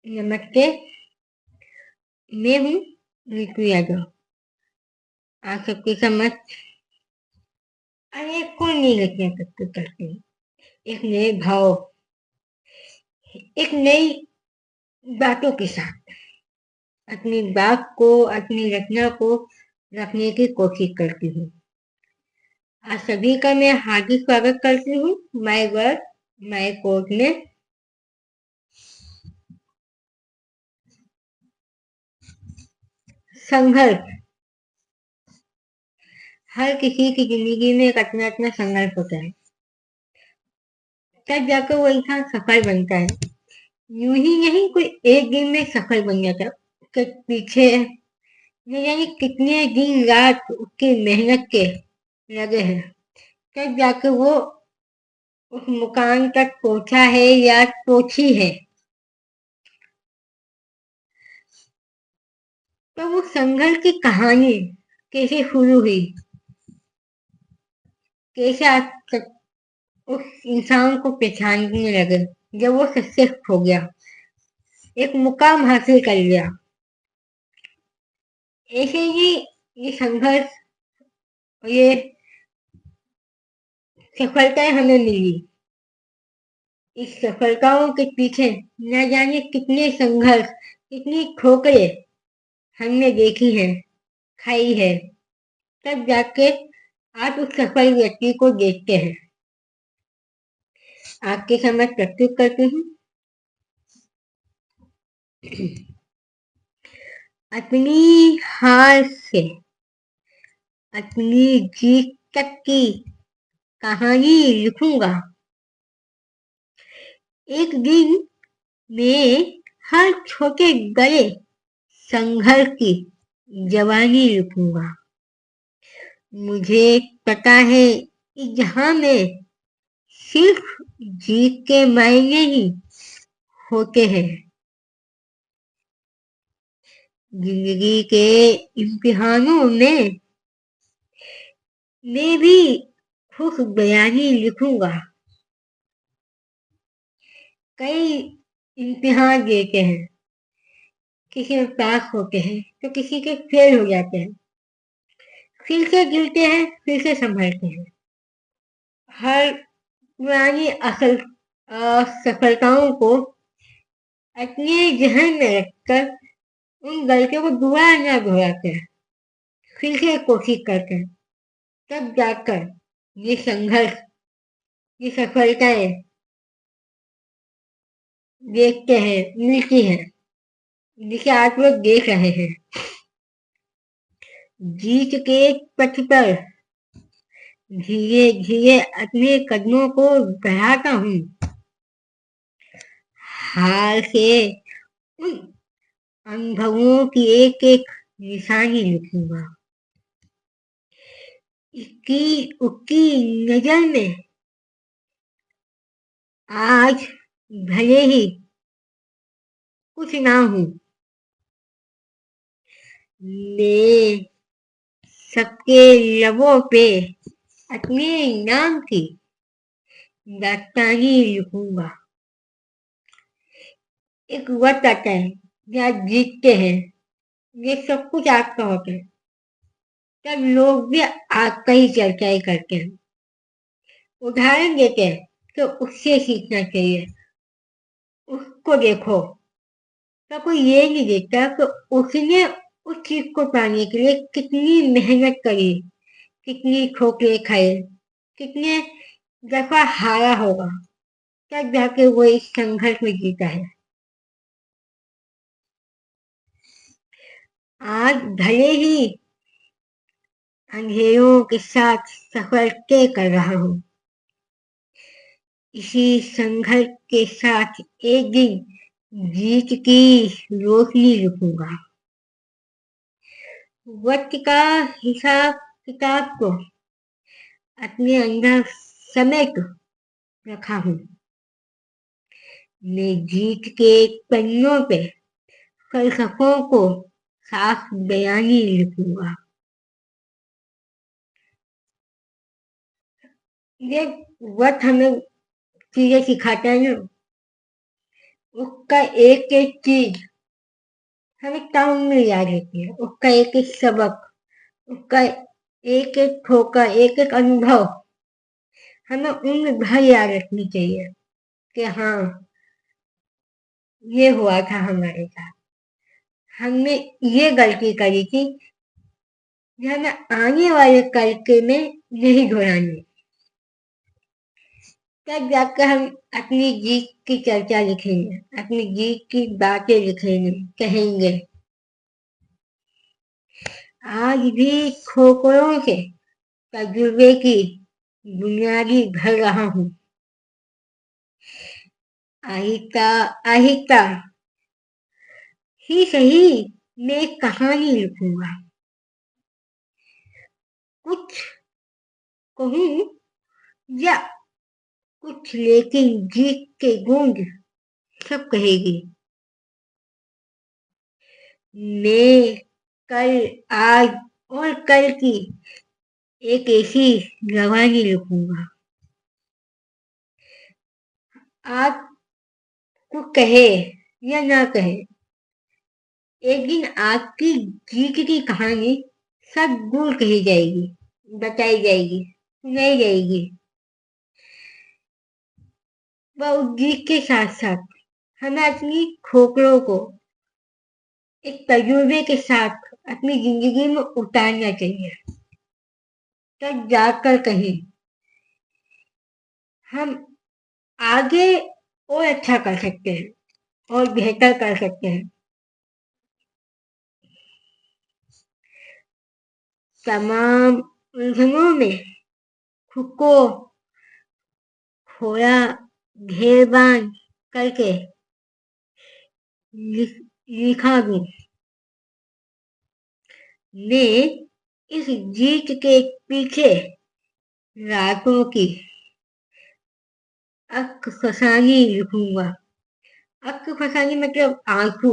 नमस्ते। मैं हूँ ऋतु यादव। आप सबके समक्ष अनेकों नई रचना प्रस्तुत करती हूँ। एक नए भाव, एक नई बातों के साथ अपनी बात को, अपनी रचना को रखने की कोशिश करती हूँ। आप सभी का मैं हार्दिक स्वागत करती हूँ माय वर्ड माय कोर्ट में। संघर्ष हर किसी की जिंदगी में एक अपना अपना संघर्ष होता है, तब जाकर वो इंसान सफल बनता है। यूं ही नहीं कोई एक दिन में सफल बन जाता, उसके पीछे न जाने कितने दिन रात उसकी मेहनत के लगे हैं, तब जाकर वो उस मुकाम तक पहुंचा है या पहुंची है। तो वो संघर्ष की कहानी कैसे शुरू हुई, कैसे आज तक उस इंसान को पहचानने लगे, जब वो सक्सेस हो गया, एक मुकाम हासिल कर लिया। ऐसे ही ये संघर्ष, ये सफलताएं हमें मिली। इस सफलताओं के पीछे न जाने कितने संघर्ष, कितनी ठोकरें हमने देखी है, खाई है, तब जाके आप उस सफल व्यक्ति को देखते हैं। आपके समझ प्रस्तुत करती हूँ। अपनी हार से अपनी जीत तक की कहानी लिखूंगा। एक दिन मैं हर छोटे बड़े संघर्ष की जवानी लिखूंगा। मुझे पता है कि जहां मैं सिर्फ जीत के मायने ही होते हैं, जिंदगी के इम्तिहानों में मैं भी खुश बयानी लिखूंगा। कई इम्तिहान देते हैं, किसी में पास होते हैं तो किसी के फेल हो जाते हैं, फिर से गिरते हैं, फिर से संभलते हैं। हर पुरानी असल सफलताओं को अपने जहन में रखकर उन गलतियों को दोबारा न दोहराते हैं, फिर से कोशिश करते हैं, तब जाकर ये संघर्ष, ये सफलताएं देखते हैं, मिलती हैं, जिसे आप लोग देख रहे हैं। जीत के पथ पर धीरे धीरे अपने कदमों को बढ़ाता हूँ। हार से उन अनुभवों की एक एक निशानी लिखूंगा। इसकी उसकी नजर में आज भले ही कुछ ना हूँ, मैं सबके लबों पे अपने नाम की दास्तानी लिखूंगा। एक वक्त आता है जब आप जीतते हैं, ये सब कुछ आपका होता है, तब लोग भी आपका ही चर्चाएं करते हैं, उदाहरण देते हैं, तो उससे सीखना चाहिए, उसको देखो। तो कोई ये नहीं देखता कि उसने उस चीज को पाने के लिए कितनी मेहनत करी, कितनी ठोकरें खाई, कितने दफा हारा होगा, तब जाके वो इस संघर्ष में जीता है। आज भले ही अंधेरों के साथ सफर तय कर रहा हूँ, इसी संघर्ष के साथ एक दिन जीत की रोशनी रुकूंगा। वक्त का हिसाब किताब को अपने अंदर समेट रखा हूँ। मैं जीत के पन्नों पे फलसफों को साफ बयानी लिखूंगा। ये वक्त हमें चीजें सिखाता है ना, उसका एक एक चीज हमें टाउन में याद रहती है, उसका एक एक सबक, उसका एक एक ठोकर, एक एक अनुभव हमें उम्र भर याद रखनी चाहिए कि हाँ, ये हुआ था हमारे साथ, हमने ये गलती करी थी, जो हमें आने वाले कल के में नहीं दोहरानी। तब जाकर हम अपनी जीत की चर्चा लिखेंगे, अपनी जीत की बातें लिखेंगे, कहेंगे। आज भी खोखरों से तजुर्बे की बुनियादी भर रहा हूँ। आहिस्ता आहिस्ता ही सही, मैं एक कहानी लिखूंगा, कुछ कहूँ या कुछ, लेकिन जीत के गूंज सब कहेगी। मैं कल, आज और कल की एक ऐसी रवानी लिखूंगा, आपको कहे या ना कहे, एक दिन आपकी जीत की कहानी सब दूर कही जाएगी, बताई जाएगी, सुनाई जाएगी। वह उस जीत के साथ साथ हमें अपनी खोपड़ों को एक तजुर्बे के साथ अपनी जिंदगी में उतारना चाहिए, तब जाकर कहीं हम आगे और अच्छा कर सकते हैं और बेहतर कर सकते हैं। तमाम उलझनों में खुद को थोड़ा घेर बांध करके लिखा भी, मैं इस जीत के पीछे रातों की अक फसानी लिखूंगा। अक फसानी मतलब आंसू।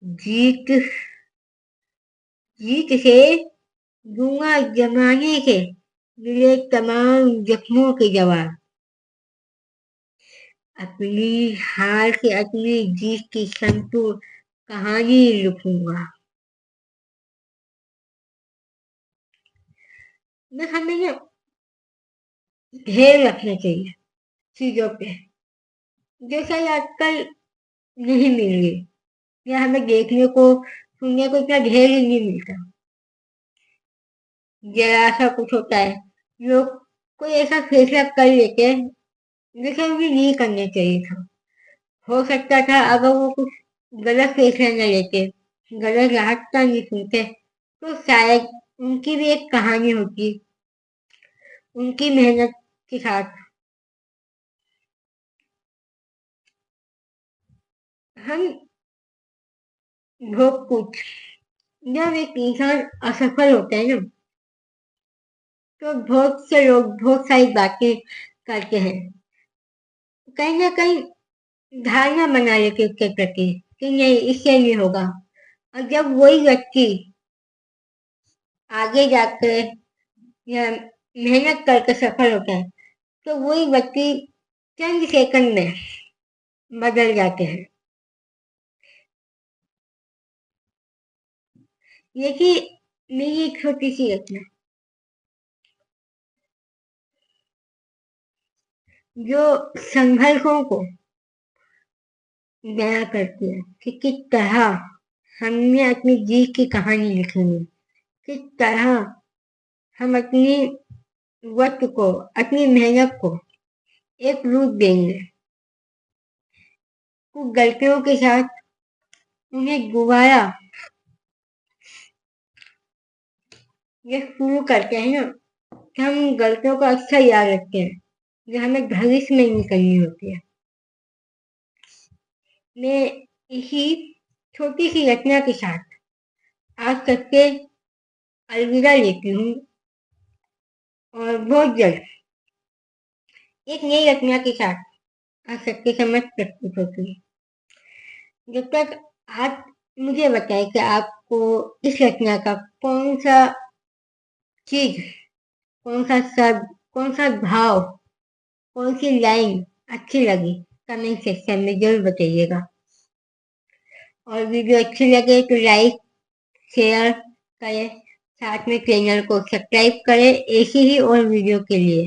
जीत जीत से दूंगा जमाने के मिले तमाम जख्मों के जवाब। अपनी हार से अपनी जीत की संतूर कहानी लिखूंगा। मैं हमें ना ढेर रखना चाहिए चीजों पे, जैसा ये आजकल नहीं मिल रही, या हमें देखने को सुनने को इतना ढेर ही नहीं मिलता। जरा सा कुछ होता है, लोग कोई ऐसा फैसला कर लेते हैं जिसे भी नहीं करना चाहिए था। हो सकता था अगर वो कुछ गलत फैसला न लेते, गलत रास्ता नहीं सुनते, तो शायद उनकी भी एक कहानी होती, उनकी मेहनत के साथ। हम बहुत कुछ, जब एक इंसान असफल होता है ना, तो बहुत से लोग बहुत सारी बातें करते हैं, कहीं ना कहीं धारणा बना लेते उसके प्रति कि नहीं, इससे नहीं होगा। और जब वही व्यक्ति आगे जाकर या मेहनत करके सफल होता है, तो वही व्यक्ति चंद सेकंड में बदल जाते हैं। ये कि मेरी एक छोटी सी रचना जो संघर्षों को बयां करती है कि किस तरह हमने अपनी जीत की कहानी लिखी है, किस तरह हम अपनी वक्त को, अपनी मेहनत को एक रूप देंगे। कुछ गलतियों के साथ उन्हें दोबारा ये शुरू करते हैं ना, कि हम गलतियों को अक्सर याद रखते हैं जो हमें भविष्य में नहीं करनी होती है। मैं इसी छोटी सी रचना के साथ आज तक के अलविदा लेती हूँ, और बहुत जल्द एक नई रचना के साथ आज तक के समझ प्रस्तुत होती है। जब तक आप मुझे बताएं कि आपको इस रचना का कौन सा चीज, कौन सा शब्द, कौन सा भाव, कौन सी लाइन अच्छी लगी कमेंट सेक्शन में जरूर बताइएगा। और वीडियो अच्छी लगे तो लाइक शेयर करें, साथ में चैनल को सब्सक्राइब करें ऐसी ही और वीडियो के लिए।